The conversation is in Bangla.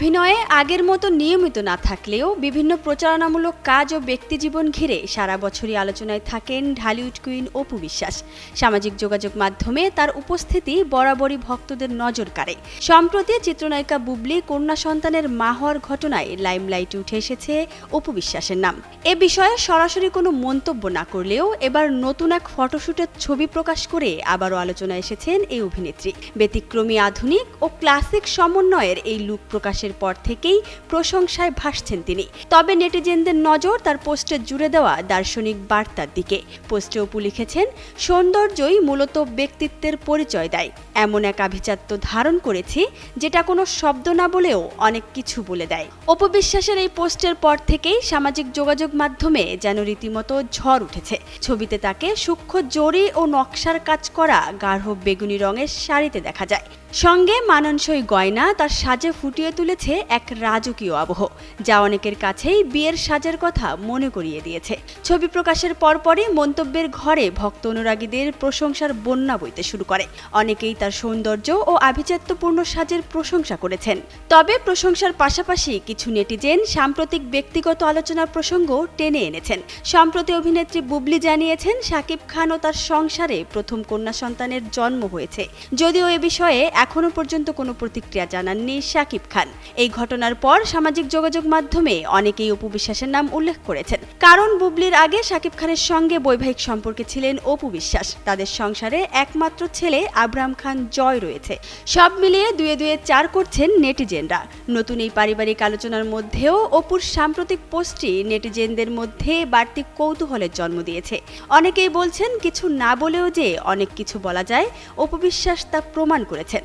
অভিনয়ে আগের মতো নিয়মিত না থাকলেও বিভিন্ন প্রচারণামূলক কাজ ও ব্যক্তিজীবন ঘিরে সারা বছরই আলোচনায় থাকেন ঢালিউড কুইন অপু বিশ্বাস। সামাজিক যোগাযোগ মাধ্যমে তার উপস্থিতি বরাবরই ভক্তদের নজর কাড়ে। সম্প্রতি চিত্রনায়িকা বুবলি কন্যা সন্তানের মা হওয়ার ঘটনায় লাইমলাইটে উঠে এসেছে অপু বিশ্বাসের নাম। এ বিষয়ে সরাসরি কোনো মন্তব্য না করলেও এবার নতুন এক ফটোশুটের ছবি প্রকাশ করে আবারও আলোচনায় এসেছেন এই অভিনেত্রী। ব্যতিক্রমী আধুনিক ও ক্লাসিক সমন্বয়ের এই লুক প্রকাশের পর থেকেই প্রশংসায় ভাসছেন তিনি। তবে নেটিজেনদের নজর তার পোস্টে জুড়ে দেওয়া দার্শনিক বার্তার দিকে। পোস্টে অপু লিখেছেন, সৌন্দর্যই মূলত ব্যক্তিত্বের পরিচয় দেয়। এমন এক আভিজাত্য ধারণ করেছি যেটা কোনো শব্দ না বলেও অনেক কিছু বলে দেয়। অপু বিশ্বাসের এই পোস্টের পর থেকেই সামাজিক যোগাযোগ মাধ্যমে যেন রীতিমতো ঝড় উঠেছে। ছবিতে তাকে সূক্ষ্ম জরি ও নকশার কাজ করা গাঢ় বেগুনি রঙের শাড়িতে দেখা যায়। সঙ্গে মানানসই গয়না তার সাজে ফুটিয়ে তুলেছে এক রাজকীয় আবহ, যা অনেকের কাছেই বিয়ের সাজের কথা মনে করিয়ে দিয়েছে। ছবি প্রকাশের পরপরই মন্তব্যের ঘরে ভক্ত অনুরাগীদের প্রশংসার বন্যা বইতে শুরু করে। অনেকেই তার সৌন্দর্য ও আভিজাত্যপূর্ণ সাজের প্রশংসা করেছেন। তবে প্রশংসার পাশাপাশি কিছু নেটিজেন সাম্প্রতিক ব্যক্তিগত আলোচনার প্রসঙ্গ টেনে এনেছেন। সম্প্রতি অভিনেত্রী বুবলি জানিয়েছেন, শাকিব খান ও তার সংসারে প্রথম কন্যা সন্তানের জন্ম হয়েছে। যদিও এ বিষয়ে এখনো পর্যন্ত কোনো প্রতিক্রিয়া জানাননি শাকিব খান। এই ঘটনার পর সামাজিক যোগাযোগ মাধ্যমে অনেকেই অপু বিশ্বাসের নাম উল্লেখ করেছেন। কারণ বুবলির আগে শাকিব খানের সঙ্গে বৈবাহিক সম্পর্কে ছিলেন অপু বিশ্বাস। তাদের সংসারে একমাত্র ছেলে আব্রাহাম খান জয় রয়েছে। সব মিলিয়ে দুয়ে দুয়ে চার করছেন নেটিজেনরা। নতুন এই পারিবারিক আলোচনার মধ্যেও অপুর সাম্প্রতিক পোস্টটি নেটিজেনদের মধ্যে বাড়তি কৌতূহলের জন্ম দিয়েছে। অনেকেই বলছেন, কিছু না বলেও যে অনেক কিছু বলা যায়, অপু বিশ্বাস তা প্রমাণ করেছেন।